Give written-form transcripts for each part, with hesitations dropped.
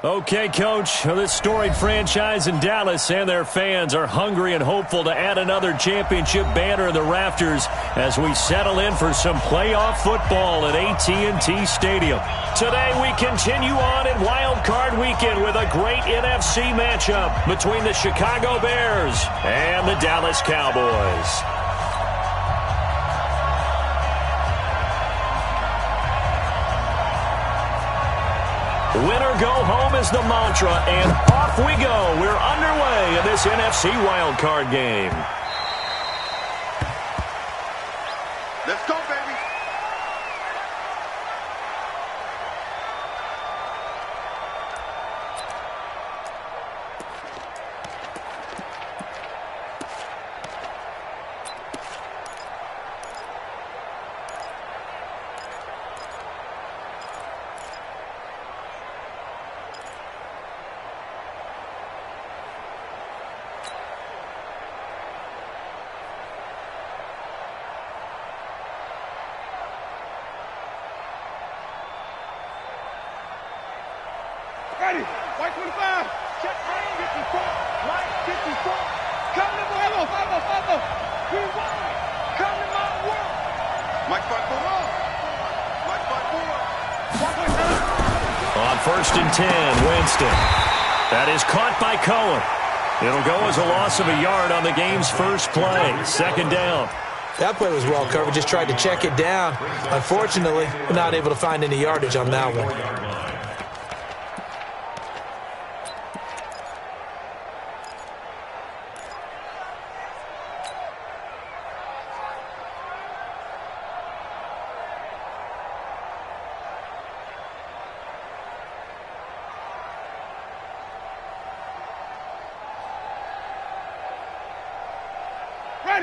Okay, Coach, this storied franchise in Dallas and their fans are hungry and hopeful to add another championship banner in the rafters as we settle in for some playoff football at AT&T Stadium. Today we continue on in Wild Card Weekend with a great NFC matchup between the Chicago Bears and the Dallas Cowboys. Winner go home is the mantra, and off we go. We're underway in this NFC wildcard game. Let's go, baby. Ready, white 25, check lane 54, line 54, come to my world, we won, come to my world. Mike 5-4, Mike 5-4. On 1st and 10, Winston. That is caught by Cohen. It'll go as a loss of a yard on the game's first play. 2nd down. That play was well covered, just tried to check it down. Unfortunately, not able to find any yardage on that one.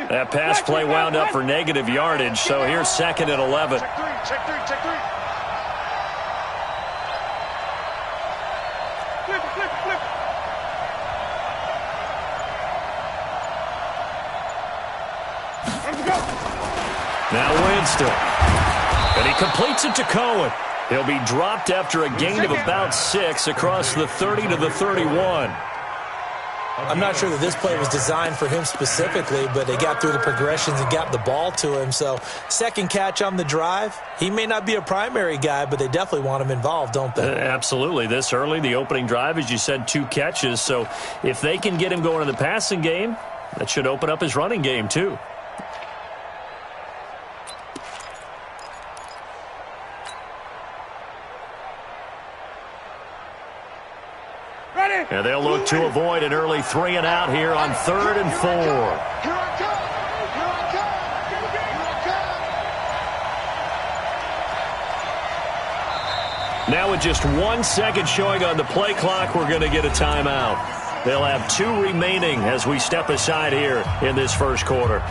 That pass play wound up for negative yardage, so here's 2nd and 11. Check three. Flip. Let's go. Now Winston. And he completes it to Cohen. He'll be dropped after a gain of about 6 across the 30 to the 31. I'm not sure that this play was designed for him specifically, but they got through the progressions and got the ball to him. So, 2nd catch on the drive. He may not be a primary guy, but they definitely want him involved, don't they? Absolutely. This early, the opening drive, as you said, 2 catches. So, if they can get him going in the passing game, that should open up his running game, too. And they'll look to avoid an early 3 and out here on 3rd and 4. Now with just 1 second showing on the play clock, we're going to get a timeout. They'll have 2 remaining as we step aside here in this first quarter.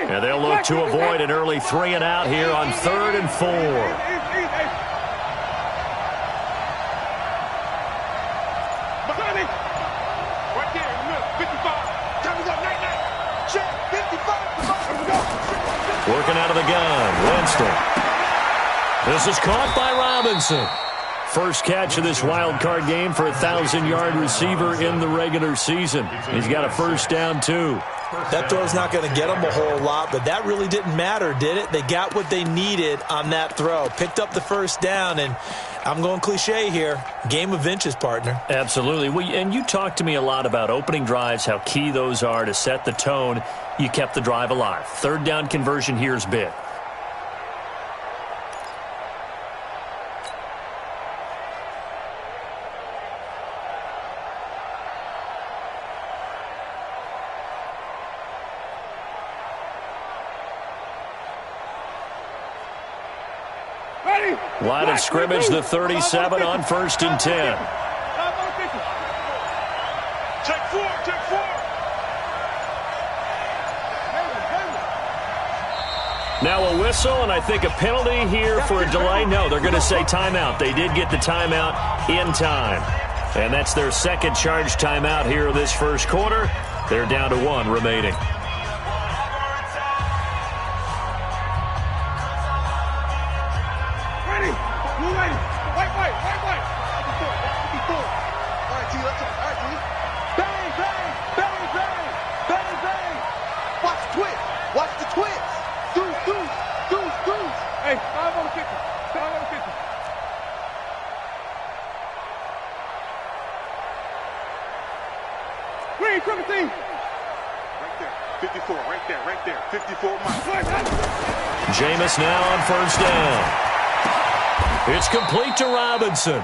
And they'll look to avoid an early 3 and out here on 3rd and 4. Working out of the gun, Winston. This is caught by Robinson. First catch of this wild card game for a 1,000-yard receiver in the regular season. He's got a first down, too. That throw's not going to get them a whole lot, but that really didn't matter, did it? They got what they needed on that throw. Picked up the first down, and I'm going cliche here. Game of inches, partner. Absolutely. And you talked to me a lot about opening drives, how key those are to set the tone. You kept the drive alive. 3rd down conversion here is big. Line of scrimmage, the 37 on 1st and 10. Check 4. Now a whistle, and I think a penalty here for a delay. No, they're going to say timeout. They did get the timeout in time. And that's their second charge timeout here in this first quarter. They're down to 1 remaining. Jameis now on first down. It's complete to Robinson.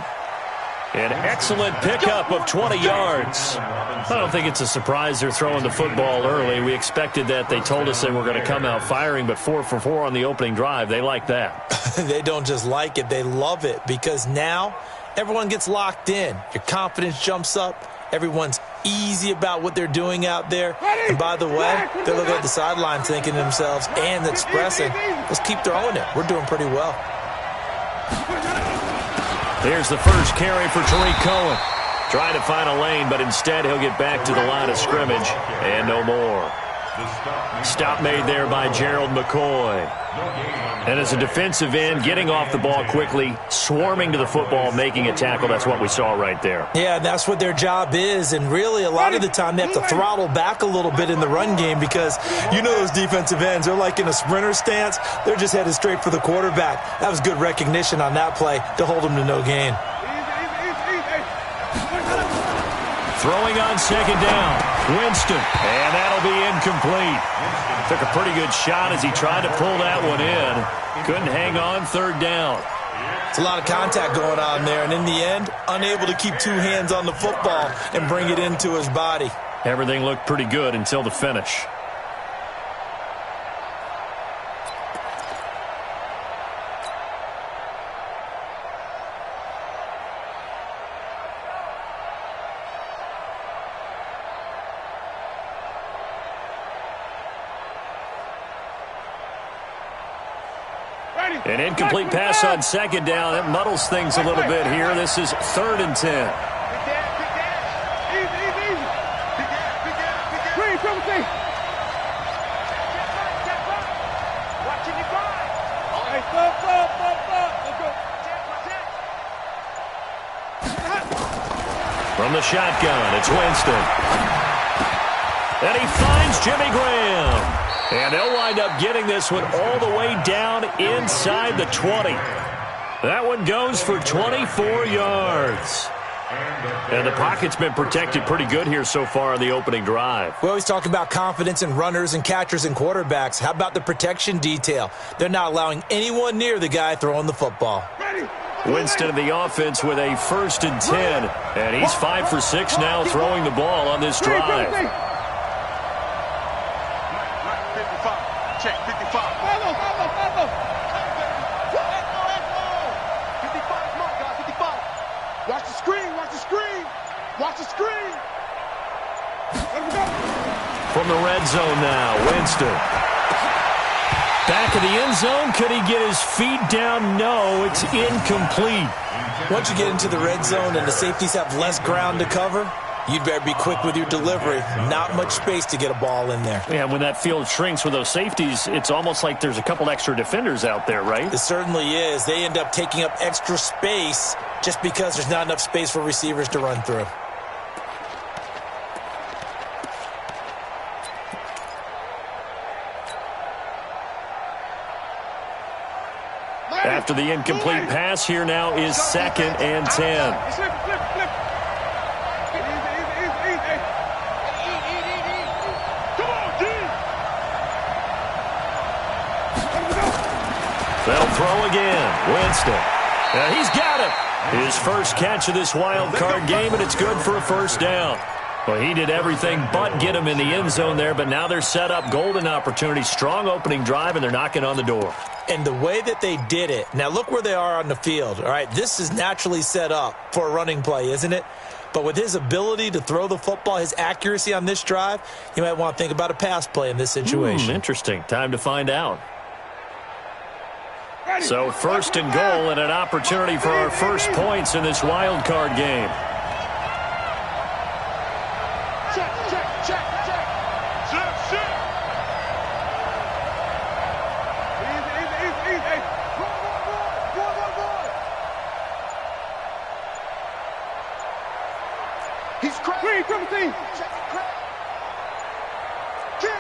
An excellent pickup of 20 yards. I don't think it's a surprise they're throwing the football early. We expected that. They told us they were going to come out firing, but 4 for 4 on the opening drive. They like that. They don't just like it. They love it because now everyone gets locked in. Your confidence jumps up. Everyone's easy about what they're doing out there. And by the way, they're looking at the sidelines thinking to themselves and expressing, let's keep throwing it. We're doing pretty well. Here's the first carry for Tariq Cohen. Trying to find a lane, but instead he'll get back to the line of scrimmage. And no more. Stop made there by Gerald McCoy. And as a defensive end, getting off the ball quickly, swarming to the football, making a tackle, that's what we saw right there. Yeah, that's what their job is. And really, a lot of the time, they have to throttle back a little bit in the run game because you know those defensive ends, they're like in a sprinter stance. They're just headed straight for the quarterback. That was good recognition on that play to hold them to no gain. Throwing on second down, Winston, and that'll be incomplete. Took a pretty good shot as he tried to pull that one in. Couldn't hang on third down. It's a lot of contact going on there, and in the end, unable to keep 2 hands on the football and bring it into his body. Everything looked pretty good until the finish. An incomplete pass on second down. That muddles things a little bit here. This is 3rd and 10. From the shotgun, it's Winston. And he finds Jimmy Graham. And they'll wind up getting this one all the way down inside the 20. That one goes for 24 yards. And the pocket's been protected pretty good here so far on the opening drive. We always talk about confidence in runners and catchers and quarterbacks. How about the protection detail? They're not allowing anyone near the guy throwing the football. Winston of the offense with a 1st and 10. And he's 5 for 6 now throwing the ball on this drive. Check 55. Follow. 55, come on, guys, 55. Watch the screen. Watch the screen. Let him go. From the red zone now, Winston. Back of the end zone. Could he get his feet down? No, it's incomplete. Once you get into the red zone and the safeties have less ground to cover, you'd better be quick with your delivery. Not much space to get a ball in there. Yeah, when that field shrinks with those safeties, it's almost like there's a couple extra defenders out there, right? It certainly is. They end up taking up extra space just because there's not enough space for receivers to run through. After the incomplete pass, here now is 2nd and 10. They'll throw again. Winston. He's got it. His first catch of this wild card game, and it's good for a 1st down. Well, he did everything but get him in the end zone there, but now they're set up. Golden opportunity, strong opening drive, and they're knocking on the door. And the way that they did it, now look where they are on the field. All right, this is naturally set up for a running play, isn't it? But with his ability to throw the football, his accuracy on this drive, you might want to think about a pass play in this situation. Interesting. Time to find out. So first and goal and an opportunity for our first points in this wild card game. Check. Easy. Roll. He's cracked. Green, 17. Check it, crack. Kill.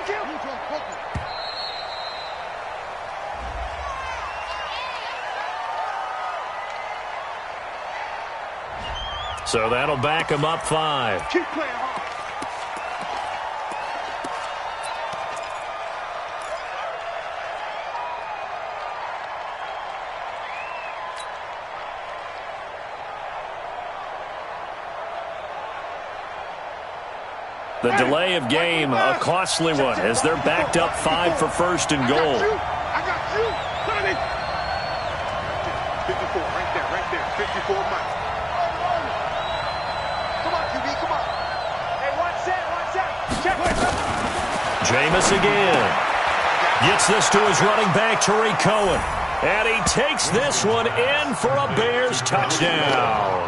So that'll back him up 5. Keep playing hard. The delay of game, a costly one, as they're backed up 5 for first and goal. I got you. Tommy. 54, right there. 54 miles. Come on, QB, come on. Hey, watch that. Check. Jameis again. Gets this to his running back, Tariq Cohen. And he takes this one in for a Bears touchdown.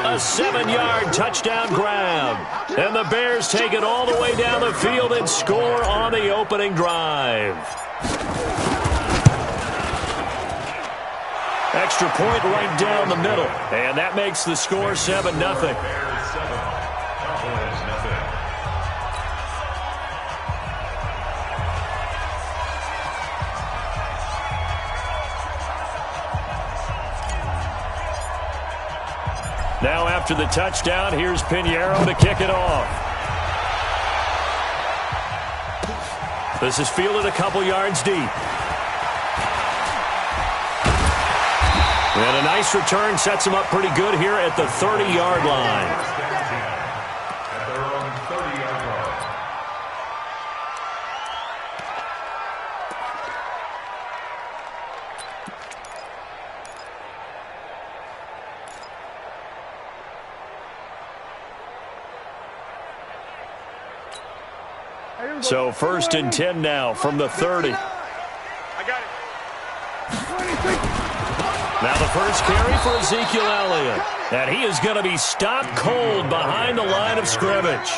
A 7-yard touchdown grab. And the Bears take it all the way down the field and score on the opening drive. Extra point right down the middle. And that makes the score 7-0. Now after the touchdown, here's Pinheiro to kick it off. This is fielded a couple yards deep. And a nice return sets him up pretty good here at the 30-yard line. So first and 10 now from the 30. I got it. Now the first carry for Ezekiel Elliott. And he is going to be stopped cold behind the line of scrimmage.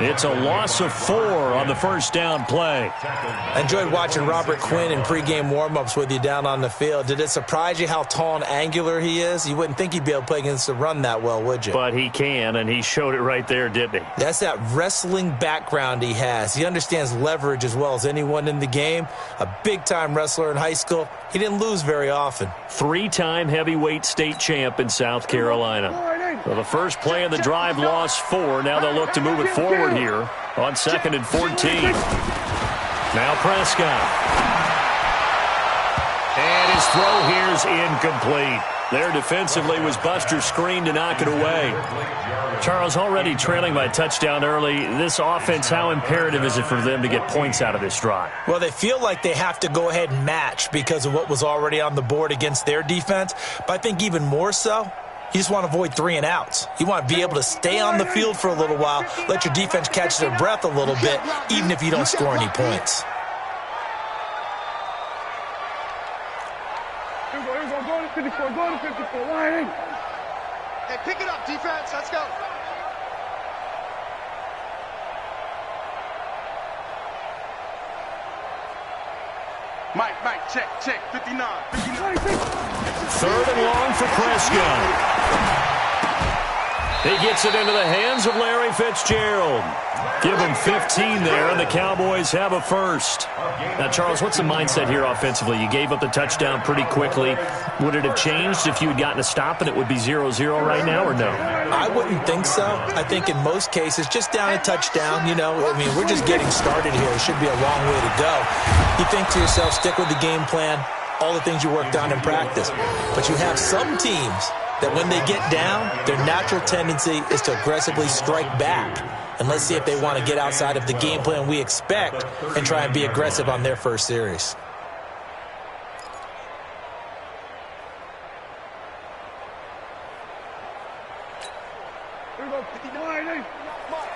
It's a loss of 4 on the first down play. I enjoyed watching Robert Quinn in pregame warm-ups with you down on the field. Did it surprise you how tall and angular he is? You wouldn't think he'd be able to play against the run that well, would you? But he can, and he showed it right there, didn't he? That's that wrestling background he has. He understands leverage as well as anyone in the game. A big-time wrestler in high school. He didn't lose very often. 3-time heavyweight state champ in South Carolina. Well, the first play of the drive lost 4. Now they'll look to move it forward here on 2nd and 14. Now Prescott. And his throw here is incomplete. There defensively was Buster's screen to knock it away. Charles, already trailing by touchdown early. This offense, how imperative is it for them to get points out of this drive? Well, they feel like they have to go ahead and match because of what was already on the board against their defense. But I think even more so, you just want to avoid 3 and outs. You want to be able to stay on the field for a little while, let your defense catch their breath a little bit, even if you don't score any points. Here we go. Go to 54. Go to 54. Line in. Hey, pick it up, defense. Let's go. Mike, check. 59. 3rd and long for Prescott. He gets it into the hands of Larry Fitzgerald. Give him 15 there, and the Cowboys have a first. Now, Charles, what's the mindset here offensively? You gave up the touchdown pretty quickly. Would it have changed if you had gotten a stop and it would be 0-0 right now, or no? I wouldn't think so. I think in most cases, just down a touchdown, we're just getting started here. It should be a long way to go. You think to yourself, stick with the game plan, all the things you worked on in practice. But you have some teams that when they get down, their natural tendency is to aggressively strike back. And let's see if they want to get outside of the game plan we expect and try and be aggressive on their first series. Here we go. 59.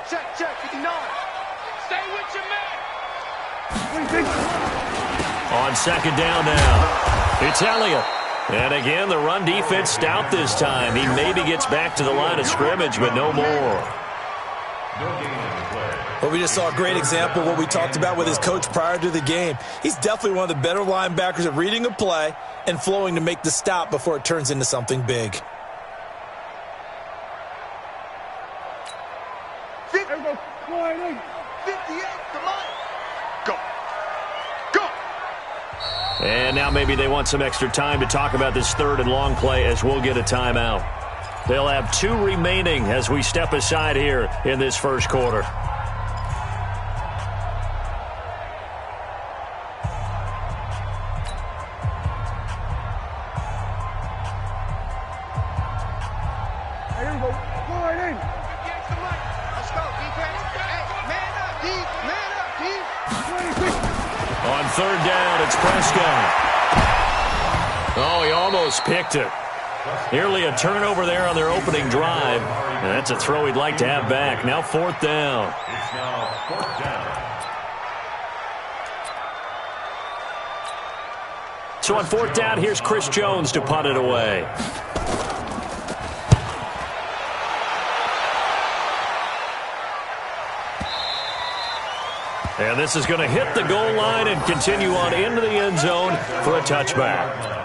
Check. 59. Stay with your man. On 2nd down now. It's Elliott. And again, the run defense stout this time. He maybe gets back to the line of scrimmage, but no more. Well, we just saw a great example of what we talked about with his coach prior to the game. He's definitely one of the better linebackers at reading a play and flowing to make the stop before it turns into something big. And now maybe they want some extra time to talk about this third and long play as we'll get a timeout. They'll have 2 remaining as we step aside here in this first quarter. On third down, it's Prescott. Oh, he almost picked it. Nearly a turnover there on their opening drive. And that's a throw he'd like to have back. Now 4th down. It's now 4th down. So on 4th down, here's Chris Jones to punt it away. And this is going to hit the goal line and continue on into the end zone for a touchback.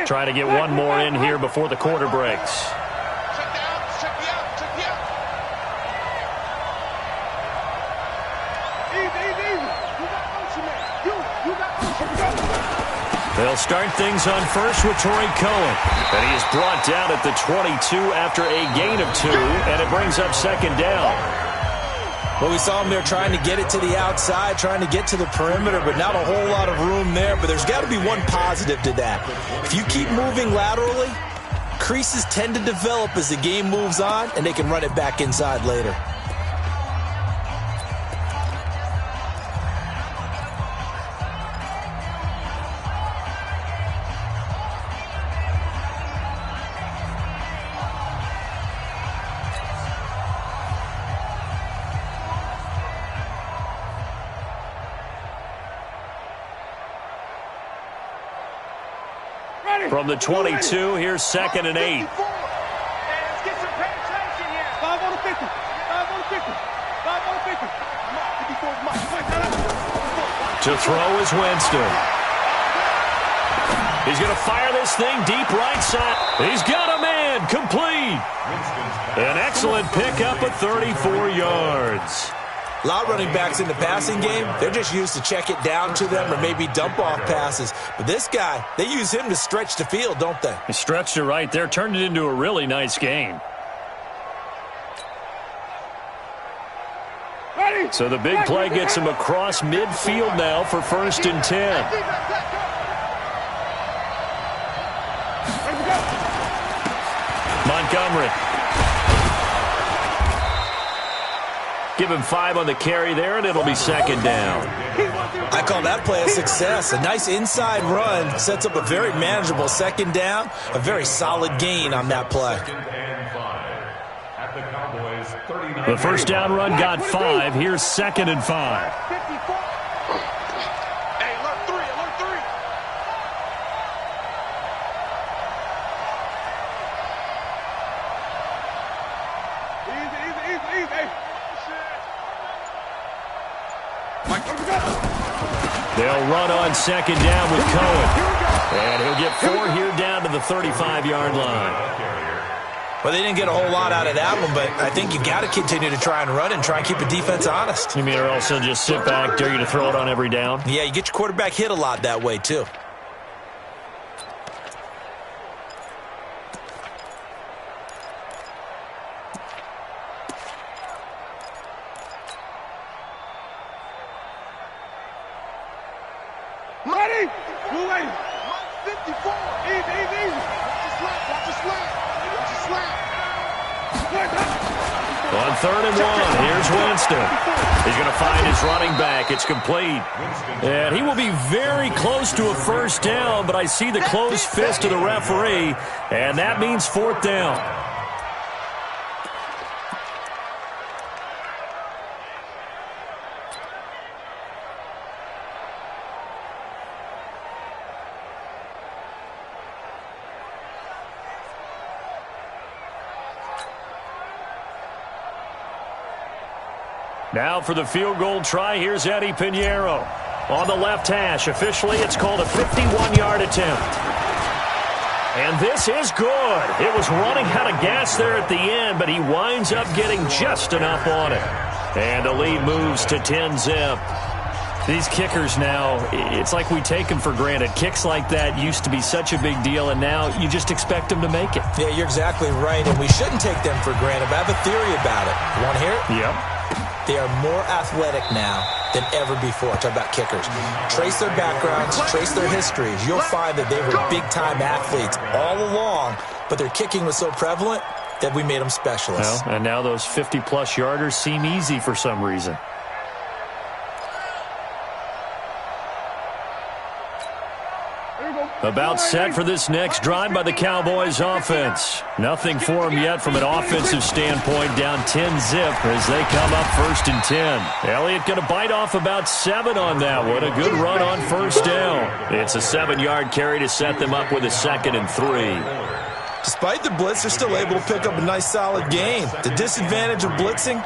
Trying to get one more in here before the quarter breaks. They'll start things on first with Torrey Cohen. And he is brought down at the 22 after a gain of 2, and it brings up 2nd down. Well, we saw him there trying to get it to the outside, trying to get to the perimeter, but not a whole lot of room there. But there's got to be one positive to that. If you keep moving laterally, creases tend to develop as the game moves on, and they can run it back inside later. From the 22, here's 2nd and 8. Let's get some penetration here. 5 on the 50. 5 on the 50. 5 on the 50. 54 To throw is Winston. He's going to fire this thing deep right side. He's got a man. Complete. An excellent pickup of 34 yards. A lot of running backs in the passing game, they're just used to check it down to them or maybe dump off passes. But this guy, they use him to stretch the field, don't they? He stretched it right there, turned it into a really nice game. So the big play gets him across midfield now for 1st and 10. Montgomery. Give him 5 on the carry there, and it'll be 2nd down. I call that play a success. A nice inside run sets up a very manageable 2nd down. A very solid gain on that play. The first down run got 5. Here's 2nd and 5. Hey, alert 3, alert 3. Easy. Hey. They'll run on 2nd down with Cohen. And he'll get 4 here down to the 35-yard line. Well, they didn't get a whole lot out of that one, but I think you got to continue to try and run and try and keep the defense honest. You mean or also just sit back, dare you to throw it on every down? Yeah, you get your quarterback hit a lot that way, too. Ready? Move away. 54. Easy. Watch your slant. On 3rd and 1, here's Winston. He's going to find his running back. It's complete. And he will be very close to a 1st down, but I see the closed fist of the referee, and that means 4th down. Now for the field goal try, here's Eddie Pinheiro. On the left hash, officially it's called a 51-yard attempt. And this is good. It was running out of gas there at the end, but he winds up getting just enough on it. And the lead moves to 10-zip. These kickers now, it's like we take them for granted. Kicks like that used to be such a big deal, and now you just expect them to make it. Yeah, you're exactly right, and we shouldn't take them for granted, but I have a theory about it. You want to hear it? Yep. They are more athletic now than ever before. Talk about kickers. Trace their backgrounds, trace their histories. You'll find that they were big-time athletes all along, but their kicking was so prevalent that we made them specialists. Well, and now those 50-plus yarders seem easy for some reason. About set for this next drive by the Cowboys offense. Nothing for them yet from an offensive standpoint, down 10-zip as they come up 1st and 10. Elliott going to bite off about 7 on that one. A good run on 1st down. It's a 7-yard carry to set them up with a 2nd and 3. Despite the blitz, they're still able to pick up a nice solid gain. The disadvantage of blitzing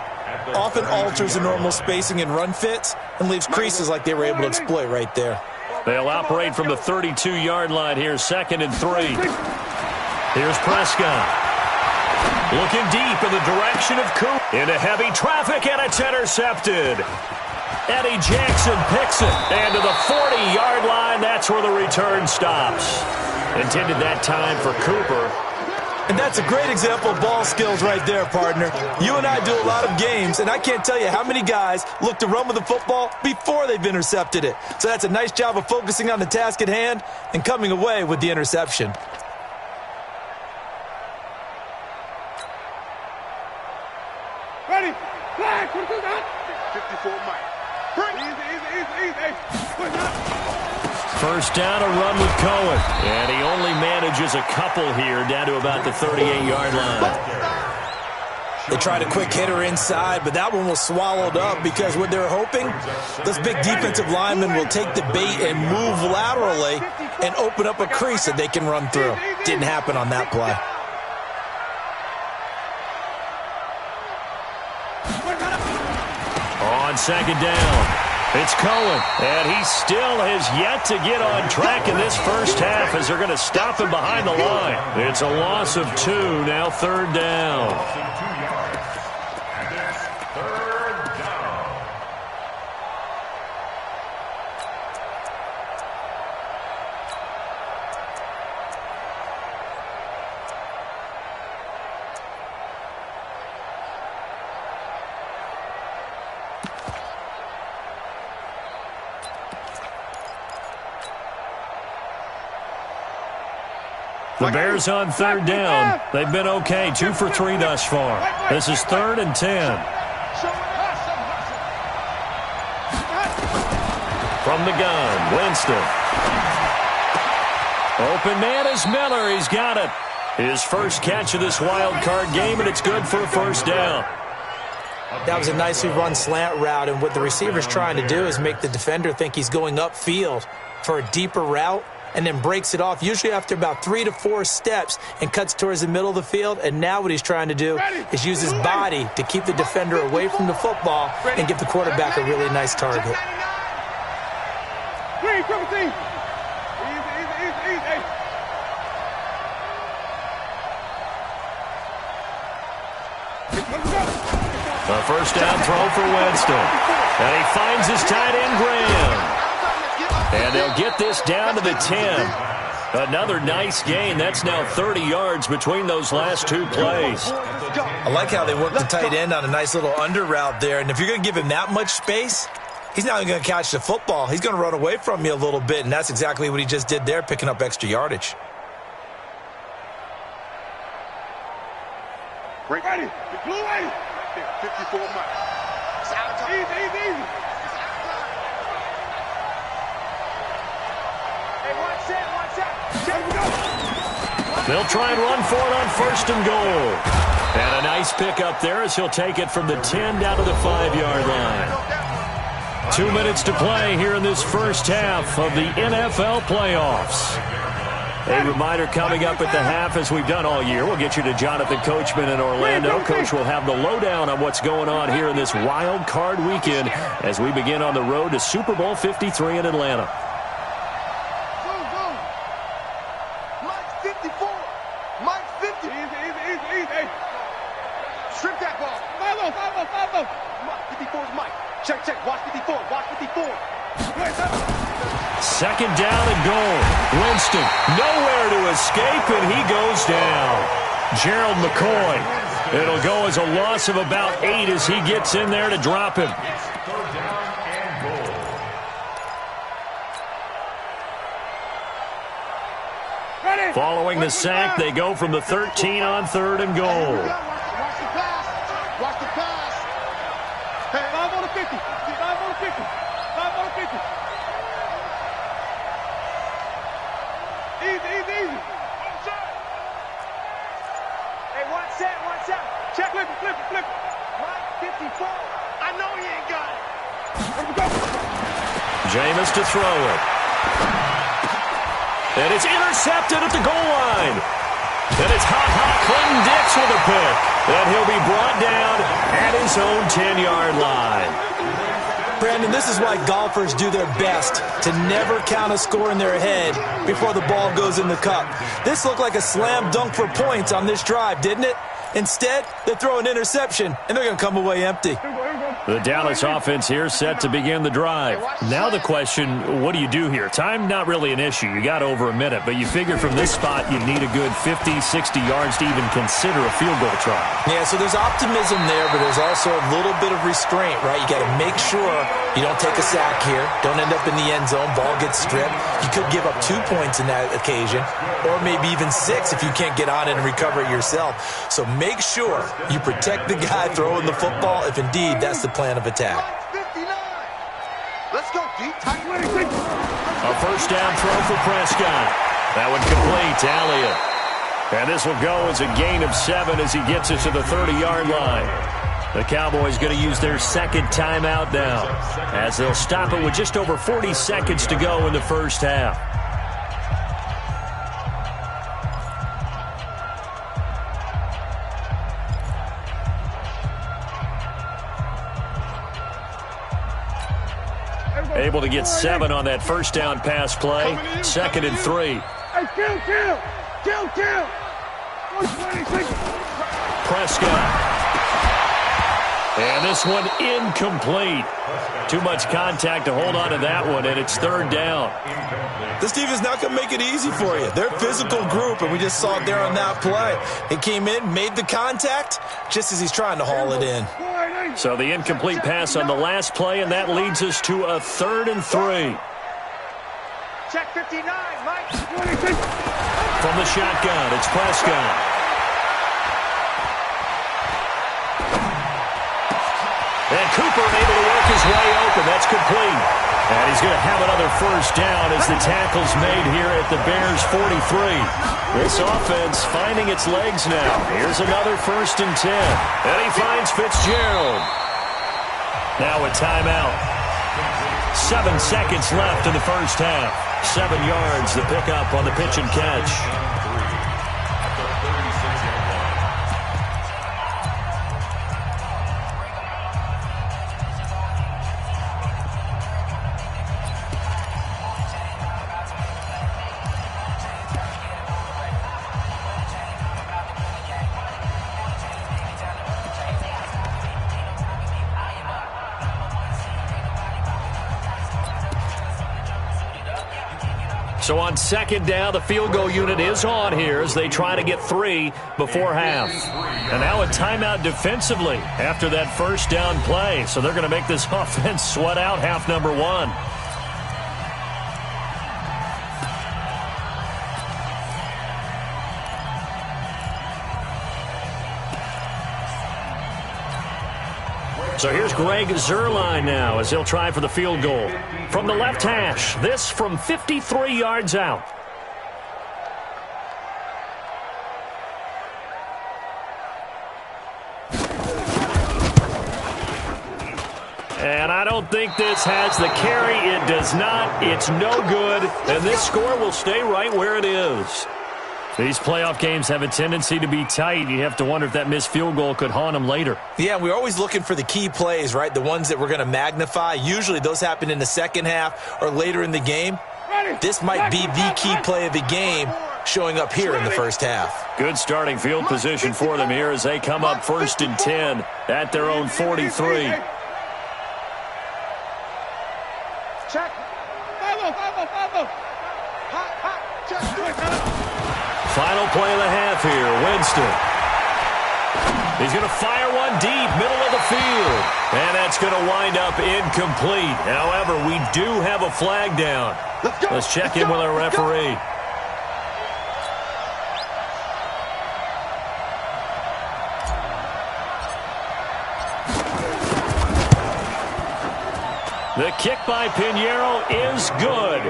often alters the normal spacing and run fits and leaves creases like they were able to exploit right there. They'll operate from the 32-yard line here, 2nd and 3. Here's Prescott. Looking deep in the direction of Coop. Into heavy traffic, and it's intercepted. Eddie Jackson picks it. And to the 40-yard line, that's where the return stops. Intended that time for Cooper. And that's a great example of ball skills right there, partner. You and I do a lot of games, and I can't tell you how many guys look to run with the football before they've intercepted it. So that's a nice job of focusing on the task at hand and coming away with the interception. Ready? Flag! 54 Mike. Easy. 1st down, a run with Cohen. And he only manages a couple here, down to about the 38-yard line. They tried a quick hitter inside, but that one was swallowed up because what they're hoping, those big defensive linemen will take the bait and move laterally and open up a crease that they can run through. Didn't happen on that play. On 2nd down, it's Cohen, and he still has yet to get on track in this first half as they're going to stop him behind the line. It's a loss of 2, now 3rd down. The Bears on 3rd down. They've been okay, 2 for 3 thus far. This is 3rd and 10. From the gun, Winston. Open man is Miller. He's got it. His first catch of this wild card game, and it's good for a 1st down. That was a nicely run slant route, and what the receiver's trying to do is make the defender think he's going upfield for a deeper route, and then breaks it off, usually after about 3 to 4 steps, and cuts towards the middle of the field. And now what he's trying to do is use his body to keep the defender away from the football and give the quarterback a really nice target. A 1st down throw for Winston. And he finds his tight end, Graham. And they'll get this down to the 10. Another nice gain. That's now 30 yards between those last 2 plays. I like how they work the tight end on a nice little under route there. And if you're going to give him that much space, he's not even going to catch the football. He's going to run away from you a little bit, and that's exactly what he just did there, picking up extra yardage. Ready? Blue way. 54 miles. Easy. They'll try and run for it on 1st and goal. And a nice pick up there as he'll take it from the 10 down to the 5-yard line. 2 minutes to play here in this first half of the NFL playoffs. A reminder coming up at the half, as we've done all year. We'll get you to Jonathan Coachman in Orlando. Coach will have the lowdown on what's going on here in this wild card weekend as we begin on the road to Super Bowl 53 in Atlanta. Mike 54. Mike 50. Easy. Strip that ball. 5-0. 54 is Mike. Check. Watch 54. Second down and goal. Winston nowhere to escape, and he goes down. Gerald McCoy. It'll go as a loss of about 8 as he gets in there to drop him. Third down and goal. Following the sack, they go from the 13 on 3rd and goal. Watch the pass. Hey, 5 on the 50. 5 on the 50. 5 on the 50. Easy. Hey, watch out. Check, flip it. Mike 54. I know he ain't got it. Jameis to throw it. And it's intercepted at the goal line. And it's Clinton Dix with a pick. And he'll be brought down at his own 10-yard line. Brandon, this is why golfers do their best to never count a score in their head before the ball goes in the cup. This looked like a slam dunk for points on this drive, didn't it? Instead, they throw an interception, and they're going to come away empty. The Dallas offense here set to begin the drive. Now the question, what do you do here? Time not really an issue. You got over a minute, but you figure from this spot you need a good 50, 60 yards to even consider a field goal try. Yeah, so there's optimism there, but there's also a little bit of restraint, right? You got to make sure you don't take a sack here, don't end up in the end zone, ball gets stripped. You could give up 2 points in that occasion, or maybe even 6 if you can't get on it and recover it yourself. So make sure you protect the guy throwing the football if indeed that's the plan of attack. 59. Let's go deep. A first down throw for Prescott. That one complete to Elliott. And this will go as a gain of 7 as he gets it to the 30-yard line. The Cowboys going to use their second timeout now as they'll stop it with just over 40 seconds to go in the first half. Able to get 7 on that first down pass play. 2nd and 3. Hey, kill. 126. Prescott. And this one incomplete. Too much contact to hold on to that one, and it's 3rd down. This defense is not going to make it easy for you. They're a physical group, and we just saw it there on that play. He came in, made the contact, just as he's trying to haul it in. So the incomplete pass on the last play, and that leads us to a 3rd and 3. Check 59, Mike. From the shotgun, it's Prescott. And Cooper able to work his way open. That's complete. And he's going to have another first down as the tackle's made here at the Bears' 43. This offense finding its legs now. Here's another 1st and 10. And he finds Fitzgerald. Now a timeout. 7 seconds left in the first half. 7 yards the pickup on the pitch and catch. So on 2nd down, the field goal unit is on here as they try to get 3 before half. And now a timeout defensively after that first down play. So they're going to make this offense sweat out half number 1. So here's Greg Zuerlein now as he'll try for the field goal. From the left hash, this from 53 yards out. And I don't think this has the carry. It does not. It's no good. And this score will stay right where it is. These playoff games have a tendency to be tight. You have to wonder if that missed field goal could haunt them later. Yeah, we're always looking for the key plays, right? The ones that we're going to magnify. Usually those happen in the second half or later in the game. This might be the key play of the game showing up here in the first half. Good starting field position for them here as they come up 1st and 10 at their own 43. Check. 5-0. Final play of the half here, Winston. He's going to fire one deep, middle of the field. And that's going to wind up incomplete. However, we do have a flag down. Let's check in with our referee. The kick by Pinheiro is good.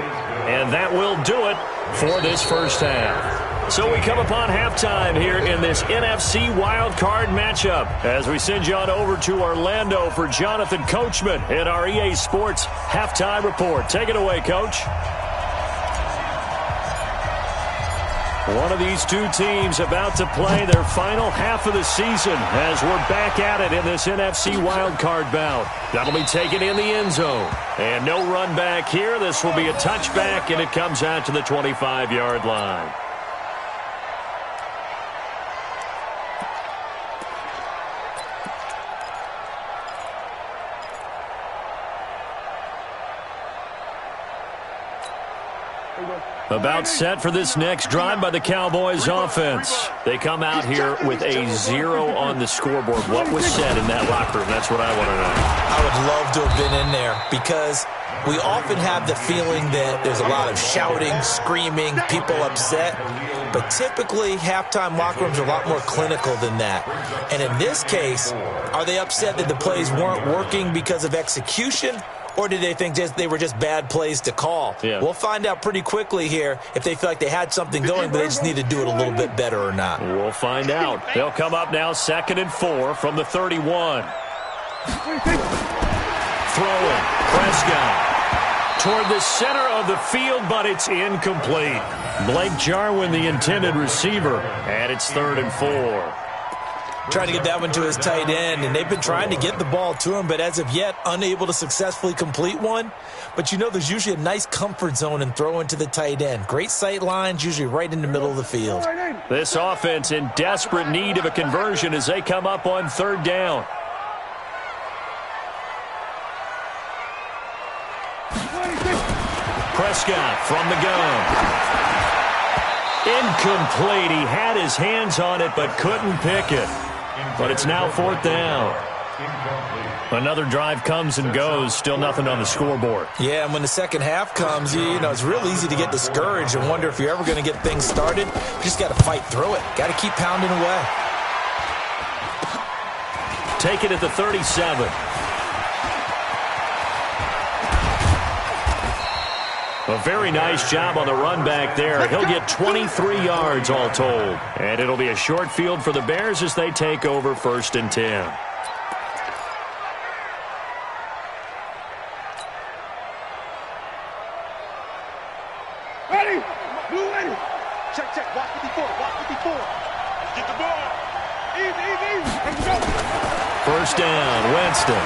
And that will do it for this first half. So we come upon halftime here in this NFC wildcard matchup as we send you on over to Orlando for Jonathan Coachman in our EA Sports Halftime Report. Take it away, Coach. One of these two teams about to play their final half of the season as we're back at it in this NFC wildcard bout. That'll be taken in the end zone. And no run back here. This will be a touchback, and it comes out to the 25-yard line. About set for this next drive by the Cowboys offense. They come out here with a 0 on the scoreboard. What was said in that locker room? That's what I want to know. I would love to have been in there because we often have the feeling that there's a lot of shouting, screaming, people upset. But typically, halftime locker rooms are a lot more clinical than that. And in this case, are they upset that the plays weren't working because of execution? Or did they think they were just bad plays to call? Yeah. We'll find out pretty quickly here if they feel like they had something going, but they just need to do it a little bit better or not. We'll find out. They'll come up now 2nd and 4 from the 31. Throwing. Prescott. Toward the center of the field, but it's incomplete. Blake Jarwin, the intended receiver, and it's 3rd and 4. Trying to get that one to his tight end, and they've been trying to get the ball to him, but as of yet, unable to successfully complete one. But you know there's usually a nice comfort zone in throwing to the tight end. Great sight lines, usually right in the middle of the field. This offense in desperate need of a conversion as they come up on 3rd down. Prescott from the gun. Incomplete. He had his hands on it but couldn't pick it. But it's now 4th down. Another drive comes and goes. Still nothing on the scoreboard. Yeah, and when the second half comes, you know, it's real easy to get discouraged and wonder if you're ever going to get things started. You just got to fight through it. Got to keep pounding away. Take it at the 37. A very nice job on the run back there. He'll get 23 yards all told. And it'll be a short field for the Bears as they take over 1st and 10. Ready. Blue ready. Check. Watch 54. Get the ball. Easy. Let's go. 1st down, Winston.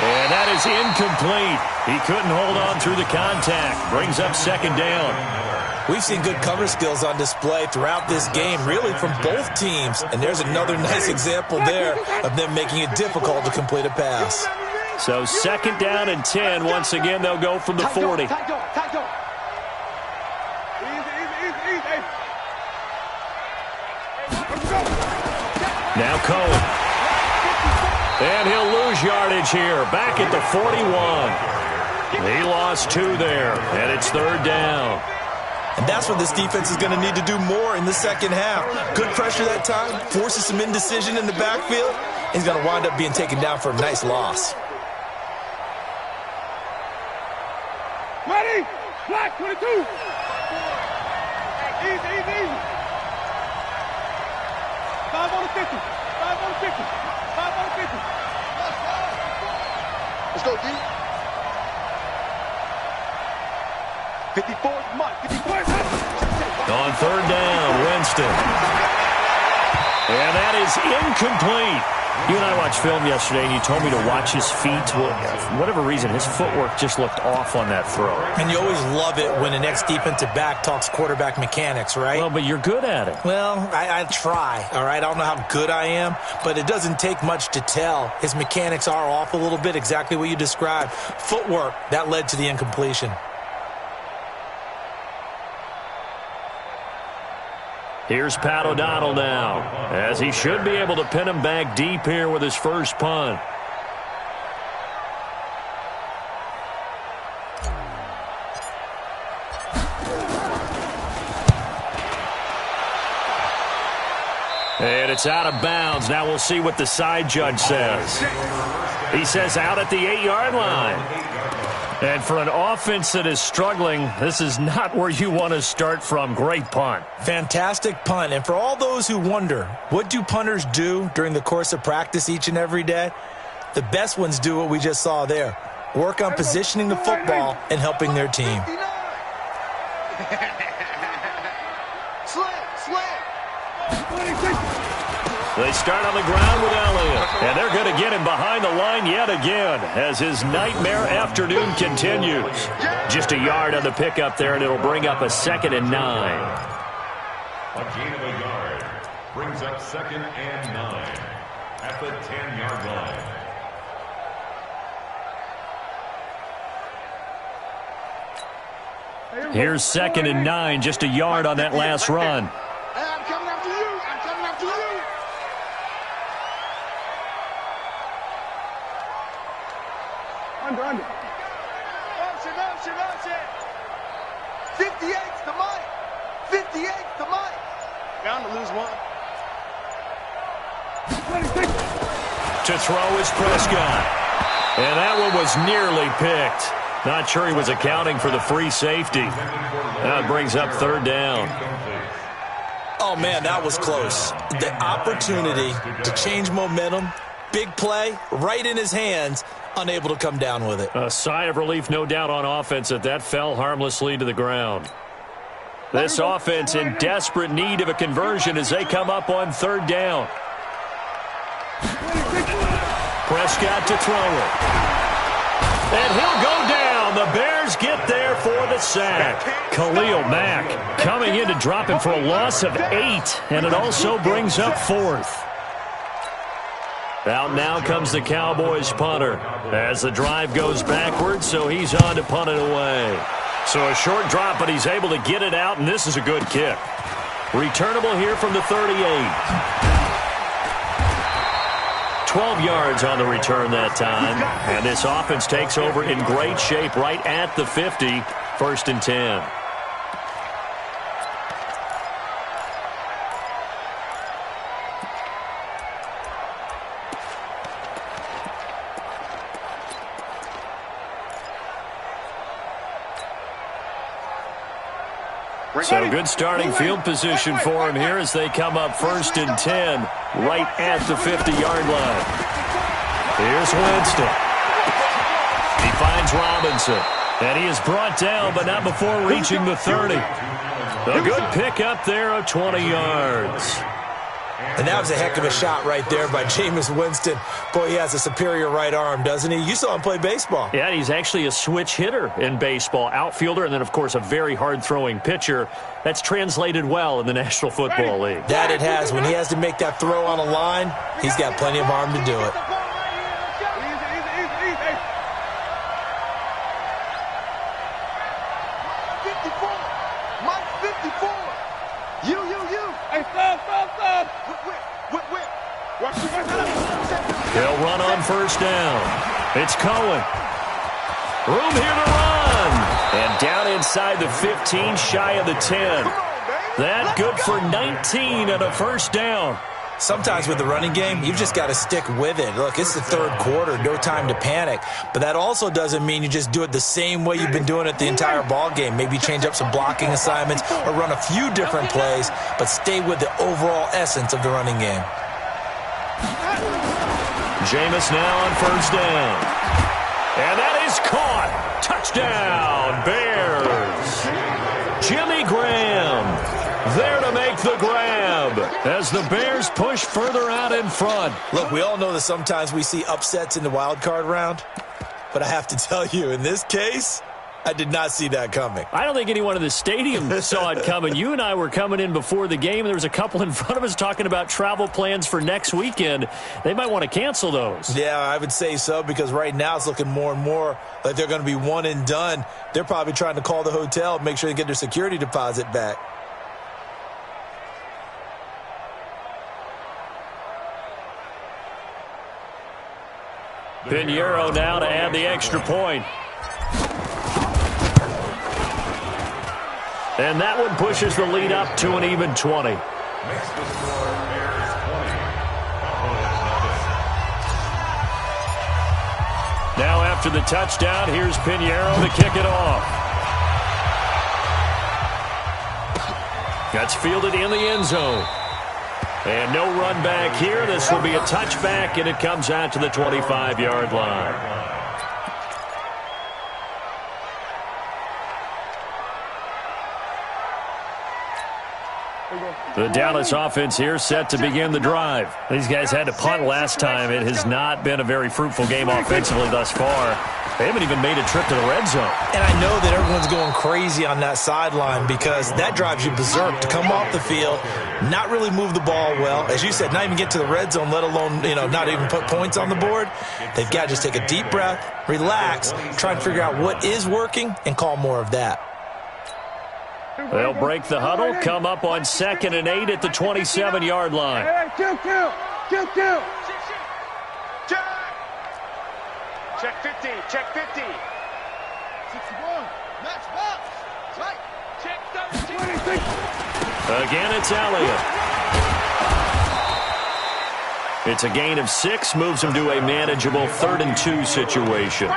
And that is incomplete. He couldn't hold on through the contact. Brings up 2nd down. We've seen good cover skills on display throughout this game, really from both teams. And there's another nice example there of them making it difficult to complete a pass. So 2nd down and 10. Once again, they'll go from the 40. Easy. Let's go. Now Cohen. And he'll lose yardage here. Back at the 41. He lost 2 there. And it's 3rd down. And that's what this defense is going to need to do more in the second half. Good pressure that time. Forces some indecision in the backfield. He's going to wind up being taken down for a nice loss. Ready? Black 22. Easy. 5 on the 50. 5 on the 50. 5 on the 50. Let's go, D. 54 is Mike. 54 is On third down, Winston. And that is incomplete. You and I watched film yesterday, and you told me to watch his feet. Well, for whatever reason, his footwork just looked off on that throw. And you always love it when an ex-defensive back talks quarterback mechanics, right? Well, but you're good at it. Well, I try, all right? I don't know how good I am, but it doesn't take much to tell. His mechanics are off a little bit, exactly what you described. Footwork, that led to the incompletion. Here's Pat O'Donnell now, as he should be able to pin him back deep here with his first punt. And it's out of bounds. Now we'll see what the side judge says. He says out at the 8-yard line. And for an offense that is struggling, this is not where you want to start from. Great punt. Fantastic punt. And for all those who wonder, what do punters do during the course of practice each and every day? The best ones do what we just saw there. Work on positioning the football and helping their team. They start on the ground with Elliott, and they're going to get him behind the line yet again as his nightmare afternoon continues. Just a yard on the pickup there, and it'll bring up a 2nd and 9. A gain of a yard brings up 2nd and 9 at the 10-yard line. Here's 2nd and 9, just a yard on that last run. I'm coming after you. I'm coming after you. Under. Option. 58's the Mike. 58's the Mike. Bound to lose one. To throw is Prescott. And that one was nearly picked. Not sure he was accounting for the free safety. That brings up 3rd down. Oh, man, that was close. The opportunity to change momentum, big play, right in his hands, unable to come down with it. A sigh of relief, no doubt, on offense that fell harmlessly to the ground. This offense in desperate need of a conversion as they come up on 3rd down. Prescott to throw it. And he'll go down. The Bears get there for the sack. Khalil Mack coming in to drop him for a loss of 8, and it also brings up 4th. Out now comes the Cowboys punter as the drive goes backwards, so he's on to punt it away. So a short drop, but he's able to get it out, and this is a good kick. Returnable here from the 38. 12 yards on the return that time, and this offense takes over in great shape right at the 50, 1st and 10. So good starting field position for him here as they come up 1st and 10 right at the 50-yard line. Here's Winston. He finds Robinson. And he is brought down, but not before reaching the 30. A good pickup there of 20 yards. And that was a heck of a shot right there by Jameis Winston. Boy, he has a superior right arm, doesn't he? You saw him play baseball. Yeah, he's actually a switch hitter in baseball. Outfielder, and then, of course, a very hard-throwing pitcher. That's translated well in the National Football League. That it has. When he has to make that throw on a line, he's got plenty of arm to do it. They'll run on 1st down. It's Cohen. Room here to run. And down inside the 15, shy of the 10. That good for 19 and a 1st down. Sometimes with the running game, you've just got to stick with it. Look, it's the 3rd quarter, no time to panic. But that also doesn't mean you just do it the same way you've been doing it the entire ball game. Maybe change up some blocking assignments or run a few different plays, but stay with the overall essence of the running game. Jameis now on 1st down. And that is caught. Touchdown, Bears. Jimmy Graham there to make the grab as the Bears push further out in front. Look, we all know that sometimes we see upsets in the wild card round, but I have to tell you, in this case, I did not see that coming. I don't think anyone in the stadium saw it coming. You and I were coming in before the game, and there was a couple in front of us talking about travel plans for next weekend. They might want to cancel those. Yeah, I would say so, because right now it's looking more and more like they're going to be one and done. They're probably trying to call the hotel and make sure they get their security deposit back. Pinheiro now to add the extra point. And that one pushes the lead up to an even 20. Makes the score Bears 20. Now after the touchdown, here's Pinheiro to kick it off. That's fielded in the end zone. And no run back here. This will be a touchback, and it comes out to the 25-yard line. The Dallas offense here set to begin the drive. These guys had to punt last time. It has not been a very fruitful game offensively thus far. They haven't even made a trip to the red zone. And I know that everyone's going crazy on that sideline because that drives you berserk to come off the field, not really move the ball well. As you said, not even get to the red zone, let alone, not even put points on the board. They've got to just take a deep breath, relax, try and figure out what is working, and call more of that. They'll break the huddle, come up on 2nd and 8 at the 27-yard line. Hey, kill. Check 50, check 50. 61, match box. Right. Check 13. Again, it's Elliott. It's a gain of 6, moves him to a manageable 3rd and 2 situation.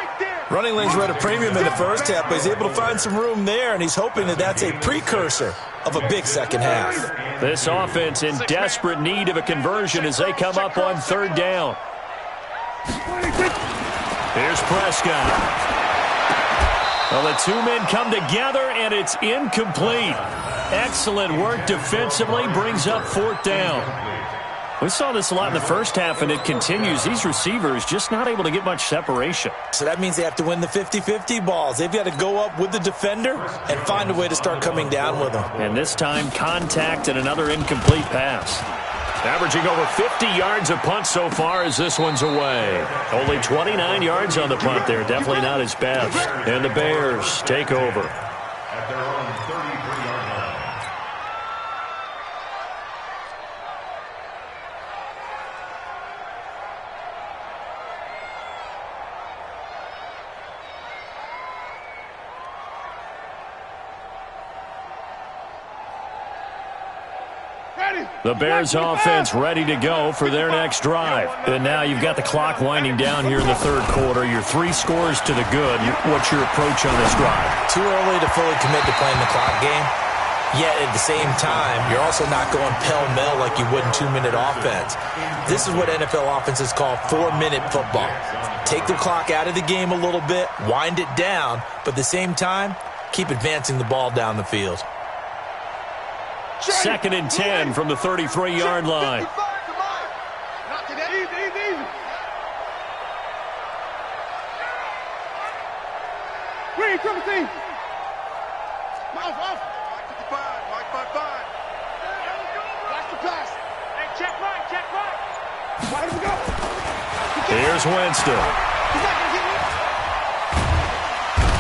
Running lanes were at a premium in the first half, but he's able to find some room there, and he's hoping that that's a precursor of a big second half. This offense in desperate need of a conversion as they come up on 3rd down. Here's Prescott. Well, the two men come together, and it's incomplete. Excellent work defensively, brings up 4th down. We saw this a lot in the first half, and it continues. These receivers just not able to get much separation. So that means they have to win the 50-50 balls. They've got to go up with the defender and find a way to start coming down with them. And this time, contact and another incomplete pass. Averaging over 50 yards a punt so far as this one's away. Only 29 yards on the punt there. Definitely not his best. And the Bears take over. At their own 33-yard line. The Bears offense ready to go for their next drive. And now you've got the clock winding down here in the 3rd quarter. You're 3 scores to the good. What's your approach on this drive? Too early to fully commit to playing the clock game. Yet at the same time, you're also not going pell-mell like you would in 2-minute offense. This is what NFL offenses call 4-minute football. Take the clock out of the game a little bit, wind it down, but at the same time, keep advancing the ball down the field. 2nd and 10 from the 33-yard line. Not today. Easy. Green, 17. Miles off. Mike 55. Mike 55. Watch the pass. Hey, check right. Why do we go? Here's Winston.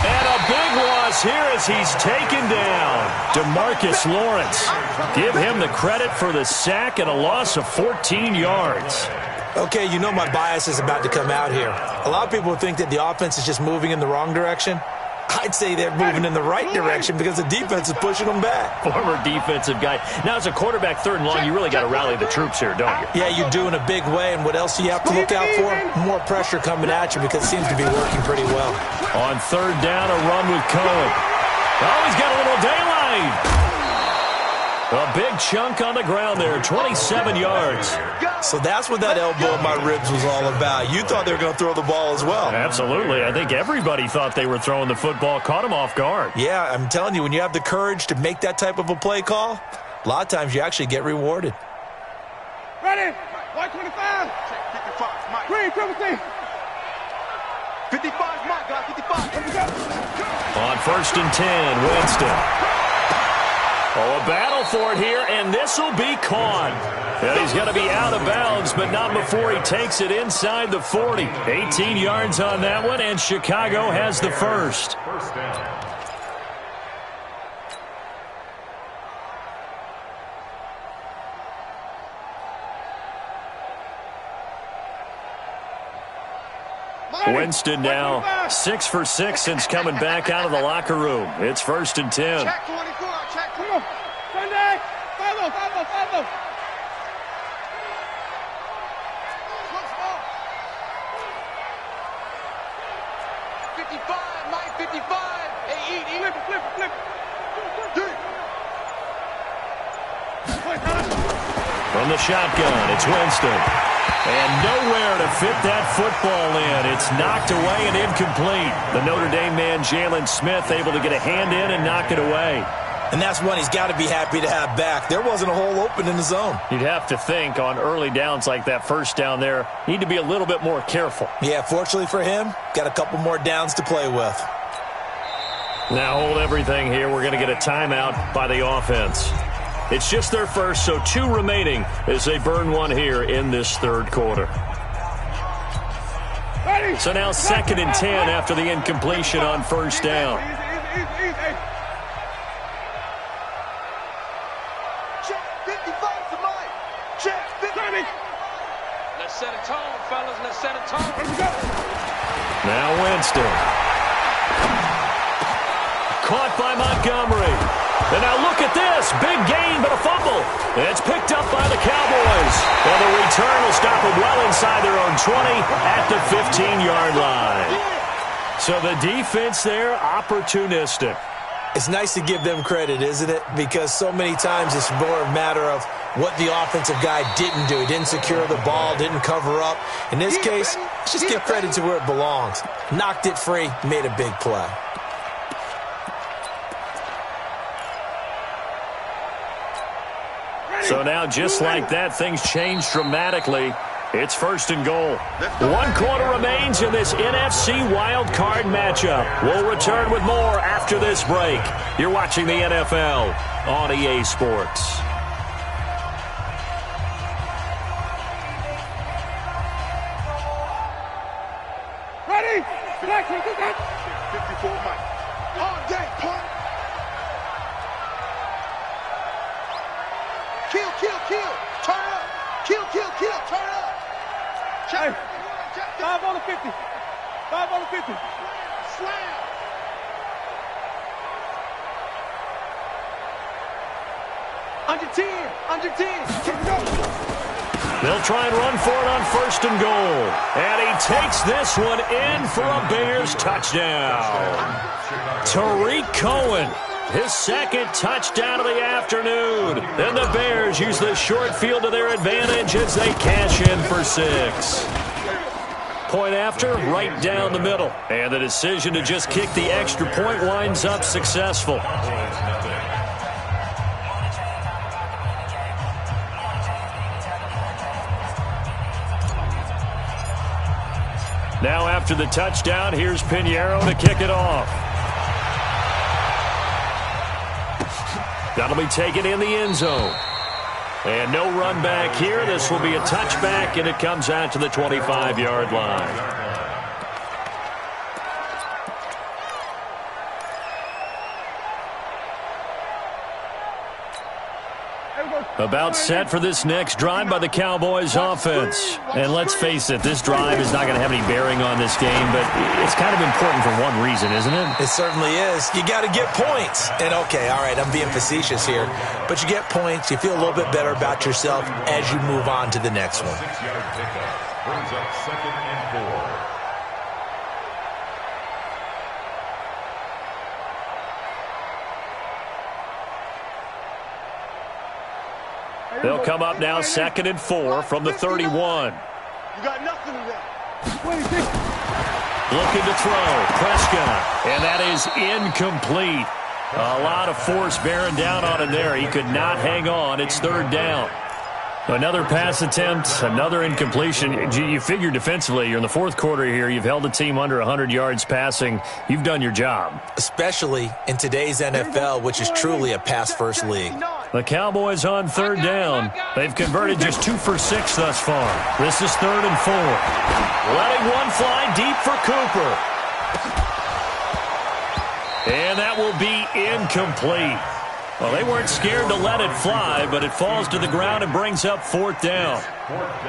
And a big loss here as he's taken down. DeMarcus Lawrence. Give him the credit for the sack and a loss of 14 yards. Okay, you know my bias is about to come out here. A lot of people think that the offense is just moving in the wrong direction. I'd say they're moving in the right direction because the defense is pushing them back. Former defensive guy. Now, as a quarterback 3rd and long, you really got to rally the troops here, don't you? Yeah, you're doing a big way, and what else do you have to look out for? More pressure coming at you because it seems to be working pretty well. On 3rd down, a run with Cohen. Oh, he's got a little daylight. A big chunk on the ground there, 27 yards. So that's what that elbow in my ribs was all about. You thought they were going to throw the ball as well. Absolutely. I think everybody thought they were throwing the football, caught him off guard. Yeah, I'm telling you, when you have the courage to make that type of a play call, a lot of times you actually get rewarded. Ready? 125. Check 55. Mike. Green, triple C. 55, Mike, guys, 55. On 1st and 10, Winston. Oh, a battle for it here, and this will be caught. And he's going to be out of bounds, but not before he takes it inside the 40. 18 yards on that one, and Chicago has the first. First down. Winston now 6 for 6 since coming back out of the locker room. It's 1st and 10. Check 24, check, come on. Sunday, follow. Switch ball. 55, Mike, 55. Hey, eat. Flip. From the shotgun, it's Winston. And nowhere to fit that football in. It's knocked away and incomplete. The Notre Dame man, Jalen Smith, able to get a hand in and knock it away. And that's one he's got to be happy to have back. There wasn't a hole open in the zone. You'd have to think on early downs like that first down there, need to be a little bit more careful. Yeah, fortunately for him, got a couple more downs to play with. Now hold everything here. We're going to get a timeout by the offense. It's just their first, so 2 remaining as they burn one here in this third quarter. So now 2nd and 10 after the incompletion on first down. Check 55 to Mike. Check 50. Let's set a tone, fellas. Let's set a tone. Now Winston. Caught by Montgomery. And now look at this. Big gain, but a fumble. And it's picked up by the Cowboys. And the return will stop them well inside their own 20 at the 15-yard line. So the defense there, opportunistic. It's nice to give them credit, isn't it? Because so many times it's more a matter of what the offensive guy didn't do. He didn't secure the ball, didn't cover up. In this case, let's just give credit to where it belongs. Knocked it free, made a big play. So now, just like that, things change dramatically. It's 1st and goal. 1 quarter remains in this NFC wildcard matchup. We'll return with more after this break. You're watching the NFL on EA Sports. Ready? 54 Mike. All day, point. Kill. Turn up. Kill. Turn up. Check. 5 on the 50. 5 on the 50. Slam. Under 10. They'll try and run for it on 1st and goal. And he takes this one in for a Bears touchdown. Tariq Cohen. His 2nd touchdown of the afternoon. Then the Bears use the short field to their advantage as they cash in for 6. Point after, right down the middle. And the decision to just kick the extra point winds up successful. Now after the touchdown, here's Pinheiro to kick it off. That'll be taken in the end zone. And no run back here. This will be a touchback, and it comes out to the 25-yard line. About set for this next drive by the Cowboys offense. And let's face it, this drive is not going to have any bearing on this game, but it's kind of important for one reason, isn't it? It certainly is. You got to get points. And okay, all right, I'm being facetious here, but you get points, you feel a little bit better about yourself as you move on to the next one. 6-yard pickup brings up 2nd and 4. They'll come up now 2nd and 4 from the 31. You got nothing to that. Looking to throw. Prescott. And that is incomplete. A lot of force bearing down on him there. He could not hang on. It's 3rd down. Another pass attempt, another incompletion. You figure defensively, you're in the 4th quarter here. You've held the team under 100 yards passing. You've done your job. Especially in today's NFL, which is truly a pass-first league. The Cowboys on 3rd down. They've converted just 2 for 6 thus far. This is 3rd and 4. Letting one fly deep for Cooper. And that will be incomplete. Well, they weren't scared to let it fly, but it falls to the ground and brings up 4th down.